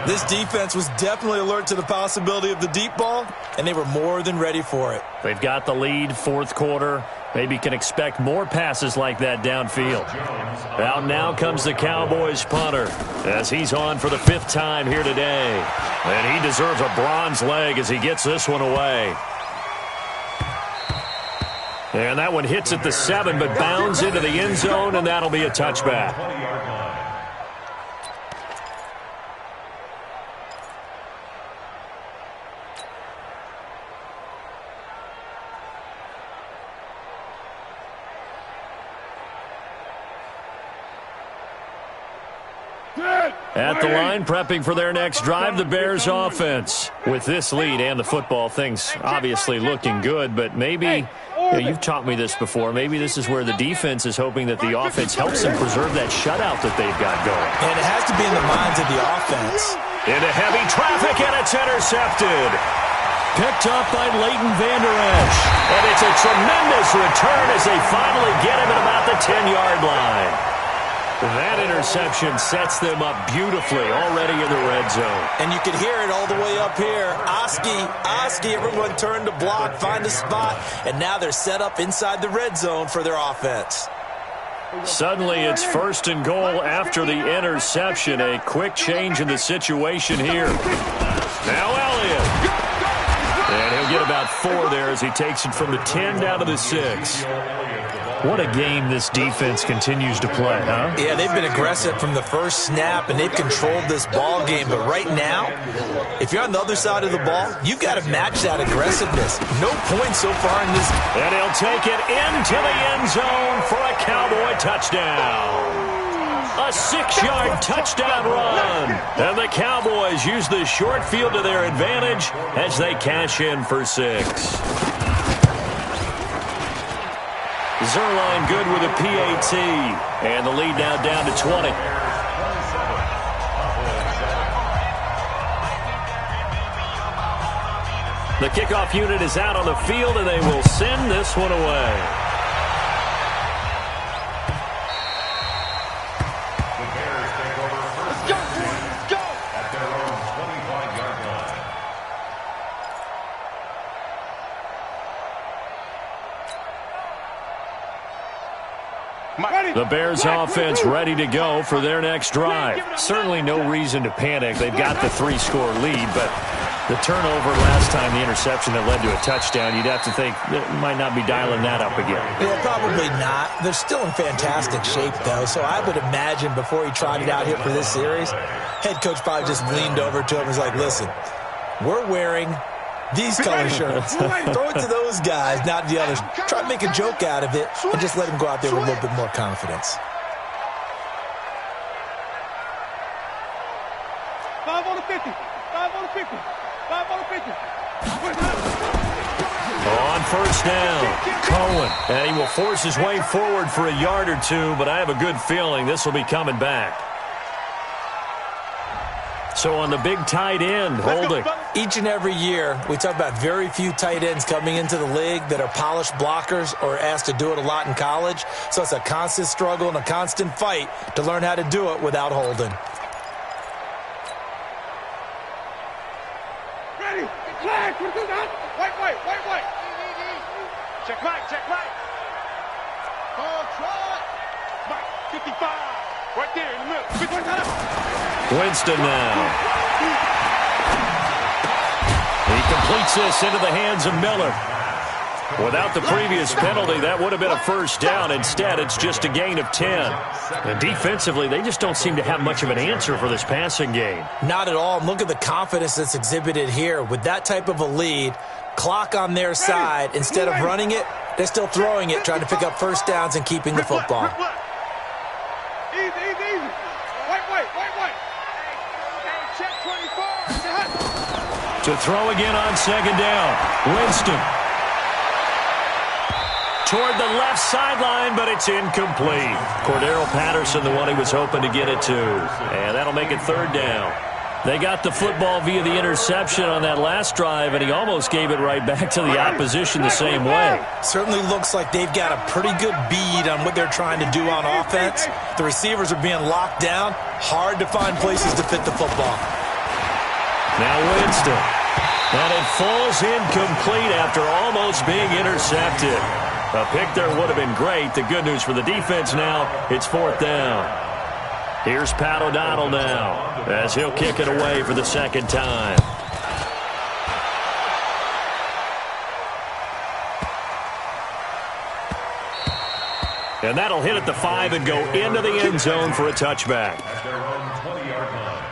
This defense was definitely alert to the possibility of the deep ball, and they were more than ready for it. They've got the lead, 4th quarter. Maybe can expect more passes like that downfield. Out now comes the Cowboys punter as he's on for the 5th time here today. And he deserves a bronze leg as he gets this one away. And that one hits at the 7, but bounds into the end zone, and that'll be a touchback. At the line, prepping for their next drive, the Bears offense. With this lead and the football, things obviously looking good, but maybe, you've taught me this before, maybe this is where the defense is hoping that the offense helps them preserve that shutout that they've got going. And it has to be in the minds of the offense. Into heavy traffic, and it's intercepted. Picked up by Leighton Vander Esch. And it's a tremendous return as they finally get him at about the 10-yard line. That interception sets them up beautifully already in the red zone. And you can hear it all the way up here. Oski, everyone turned to block, find a spot, and now they're set up inside the red zone for their offense. Suddenly it's 1st and goal after the interception. A quick change in the situation here. Now Elliott. And he'll get about 4 there as he takes it from the 10 down to the 6. What a game this defense continues to play, huh? Yeah, they've been aggressive from the first snap, and they've controlled this ball game. But right now, if you're on the other side of the ball, you've got to match that aggressiveness. No points so far in this. And he'll take it into the end zone for a Cowboy touchdown. A 6-yard touchdown run. And the Cowboys use the short field to their advantage as they cash in for 6. Zerline good with a PAT. And the lead now down to 20. The kickoff unit is out on the field, and they will send this one away. The Bears take over first and 10 at their own 25-yard line. The Bears offense ready to go for their next drive. Certainly no reason to panic. They've got the 3-score lead, but the turnover last time, the interception that led to a touchdown, you'd have to think they might not be dialing that up again. Yeah, probably not. They're still in fantastic shape, though, so I would imagine before he trotted out here for this series, head coach probably just leaned over to him and was like, listen, we're wearing these color shirts. Throw it to those guys, not the others. Try to make a joke out of it and just let them go out there with a little bit more confidence. 5 on the 50. 5 on the 50. 5 on the 50. On first down, Cohen. And he will force his way forward for a yard or two, but I have a good feeling this will be coming back. So on the big tight end, holding. Each and every year, we talk about very few tight ends coming into the league that are polished blockers or asked to do it a lot in college. So it's a constant struggle and a constant fight to learn how to do it without holding. Ready. Flag. White. Check right. Mike, 55. Right there in the middle. Winston now. He completes this into the hands of Miller. Without the previous penalty, that would have been a first down. Instead, it's just a gain of 10. And defensively, they just don't seem to have much of an answer for this passing game. Not at all. And look at the confidence that's exhibited here. With that type of a lead, clock on their side, instead of running it, they're still throwing it, trying to pick up first downs and keeping the football. Easy. White. Check 24. To throw again on second down. Winston. Toward the left sideline, but it's incomplete. Cordero Patterson, the one he was hoping to get it to. And that'll make it third down. They got the football via the interception on that last drive, and he almost gave it right back to the opposition the same way. Certainly looks like they've got a pretty good bead on what they're trying to do on offense. The receivers are being locked down. Hard to find places to fit the football. Now Winston. And it falls incomplete after almost being intercepted. A pick there would have been great. The good news for the defense now, it's fourth down. Here's Pat O'Donnell now as he'll kick it away for the second time. And that'll hit at the 5 and go into the end zone for a touchback. At their own 20-yard line.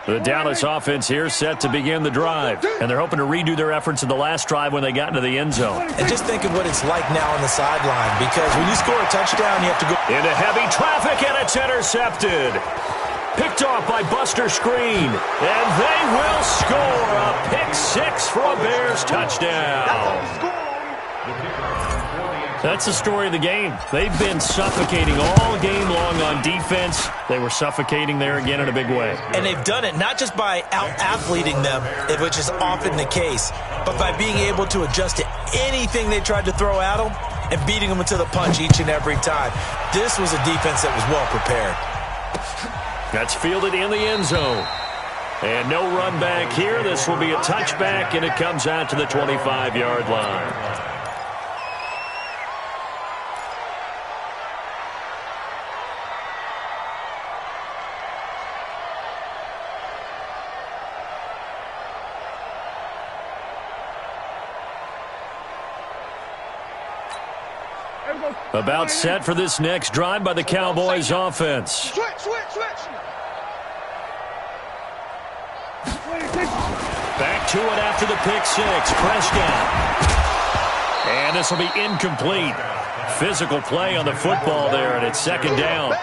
The Dallas offense here set to begin the drive. And they're hoping to redo their efforts in the last drive when they got into the end zone. And just think of what it's like now on the sideline, because when you score a touchdown, you have to go into heavy traffic, and it's intercepted. Picked off by Buster Screen. And they will score a pick six for a Bears touchdown. That's the story of the game. They've been suffocating all game long on defense. They were suffocating there again in a big way. And they've done it not just by out-athleting them, which is often the case, but by being able to adjust to anything they tried to throw at them and beating them to the punch each and every time. This was a defense that was well prepared. That's fielded in the end zone. And no run back here. This will be a touchback, and it comes out to the 25-yard line. About set for this next drive by the Cowboys offense. Switch. Back to it after the pick six. Prescott. And this will be incomplete. Physical play on the football there, and it's second down.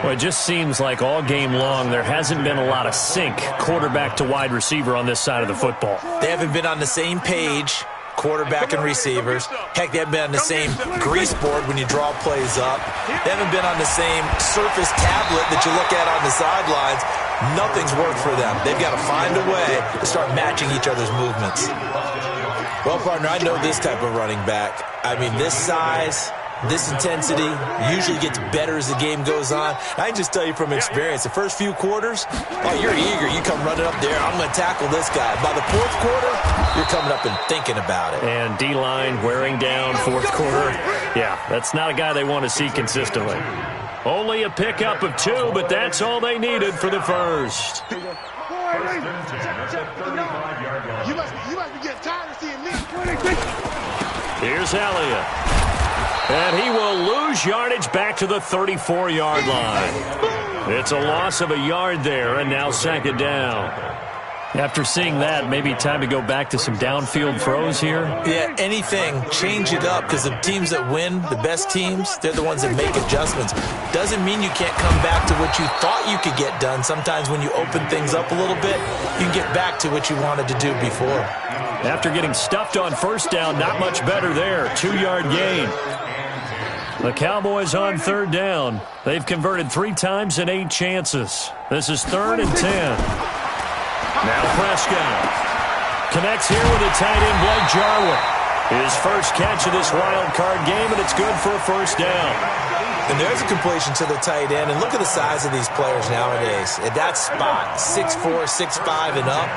Well, it just seems like all game long there hasn't been a lot of sync quarterback to wide receiver on this side of the football. They haven't been on the same page, quarterback and receivers. Heck, they haven't been on the same grease board when you draw plays up. They haven't been on the same surface tablet that you look at on the sidelines. Nothing's worked for them. They've got to find a way to start matching each other's movements. Well, partner, I know this type of running back. I mean, this size, this intensity usually gets better as the game goes on. I can just tell you from experience, the first few quarters, oh, you're eager. You come running up there, I'm going to tackle this guy. By the fourth quarter, you're coming up and thinking about it. And D-line wearing down fourth quarter. Yeah, that's not a guy they want to see consistently. Only a pickup of 2, but that's all they needed for the first. You must be getting tired of seeing me. Here's Elliott. And he will lose yardage back to the 34-yard line. It's a loss of a yard there, and now second down. After seeing that, maybe time to go back to some downfield throws here. Yeah, anything. Change it up, because the teams that win, the best teams, they're the ones that make adjustments. Doesn't mean you can't come back to what you thought you could get done. Sometimes when you open things up a little bit, you can get back to what you wanted to do before. After getting stuffed on first down, not much better there. 2-yard gain. The Cowboys on third down. They've converted 3 times in 8 chances. This is 3rd and 10. Now Prescott connects here with a tight end, Blake Jarwin. His first catch of this wild card game, and it's good for a first down. And there's a completion to the tight end. And look at the size of these players nowadays. At that spot, 6'4", 6'5", and up.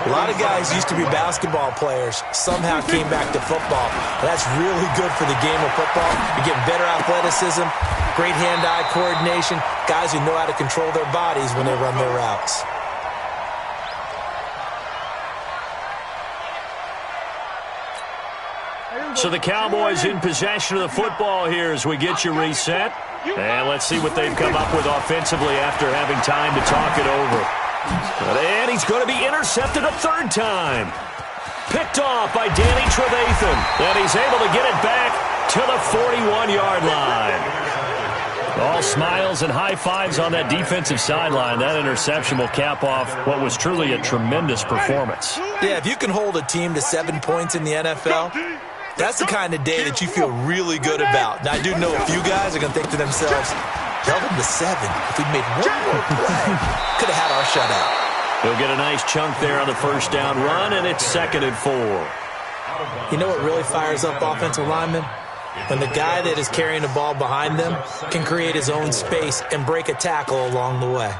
A lot of guys used to be basketball players, somehow came back to football. And that's really good for the game of football. You're getting better athleticism, great hand-eye coordination, guys who know how to control their bodies when they run their routes. So the Cowboys in possession of the football here as we get you reset. And let's see what they've come up with offensively after having time to talk it over. And he's going to be intercepted a third time. Picked off by Danny Trevathan. And he's able to get it back to the 41-yard line. All smiles and high fives on that defensive sideline. That interception will cap off what was truly a tremendous performance. Yeah, if you can hold a team to 7 points in the NFL, that's the kind of day that you feel really good about. Now, I do know a few guys are going to think to themselves, held them to 7. If we'd made one more play, could have had our shutout. He'll get a nice chunk there on the first down run, and it's 2nd and 4. You know what really fires up offensive linemen? When the guy that is carrying the ball behind them can create his own space and break a tackle along the way.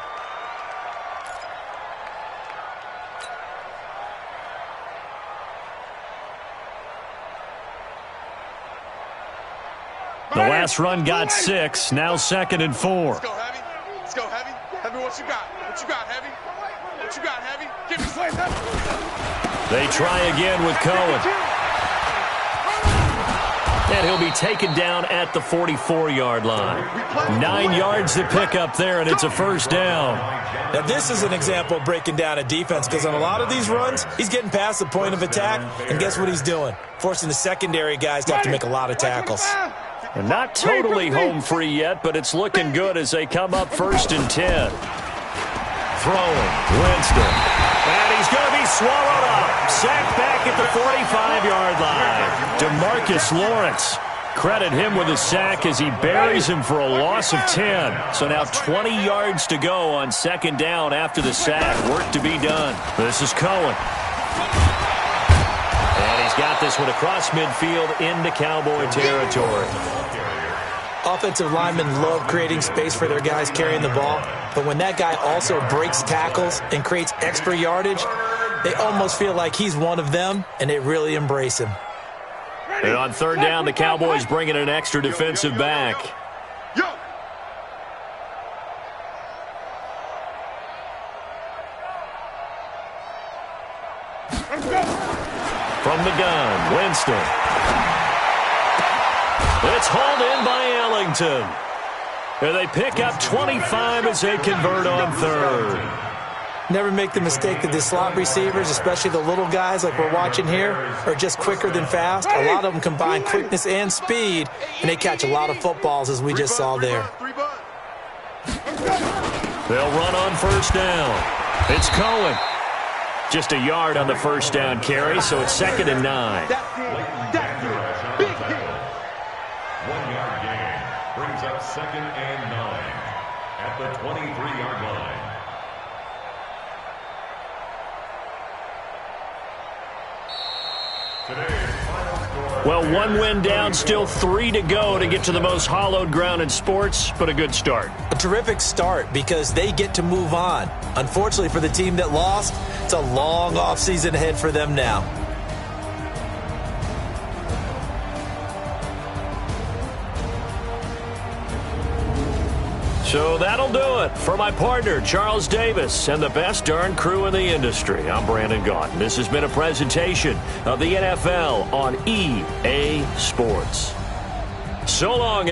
The last run got 6. Now 2nd and 4. Let's go, Heavy. Let's go, Heavy. Heavy, what you got? What you got, Heavy? What you got, Heavy? Give me slaves, Heavy. They try again with Cohen. And he'll be taken down at the 44-yard line. 9 yards to pick up there, and it's a first down. Now, this is an example of breaking down a defense because on a lot of these runs, he's getting past the point of attack, and guess what he's doing? Forcing the secondary guys to have to make a lot of tackles. And not totally home free yet, but it's looking good as they come up 1st and 10. Throwing, Winston. And he's going to be swallowed up. Sacked back at the 45-yard line. DeMarcus Lawrence. Credit him with a sack as he buries him for a loss of 10. So now 20 yards to go on 2nd down after the sack. Work to be done. This is Cohen. And he's got this one across midfield into Cowboy territory. Offensive linemen love creating space for their guys carrying the ball, but when that guy also breaks tackles and creates extra yardage, they almost feel like he's one of them, and they really embrace him. And on 3rd down, the Cowboys bring in an extra defensive back. From the gun, Winston. It's hauled in by Ellington. And they pick up 25 as they convert on 3rd. Never make the mistake that the slot receivers, especially the little guys like we're watching here, are just quicker than fast. A lot of them combine quickness and speed, and they catch a lot of footballs as we just saw there. They'll run on 1st down. It's Cohen. Just a yard on the 1st down carry, so it's 2nd and 9. 1 yard gain brings up 2nd and 9 at the 23-yard line. Well, 1 win down, still 3 to go to get to the most hallowed ground in sports, but a good start. A terrific start because they get to move on. Unfortunately for the team that lost, it's a long offseason ahead for them now. So that'll do it for my partner, Charles Davis, and the best darn crew in the industry. I'm Brandon Gaudin. This has been a presentation of the NFL on EA Sports. So long.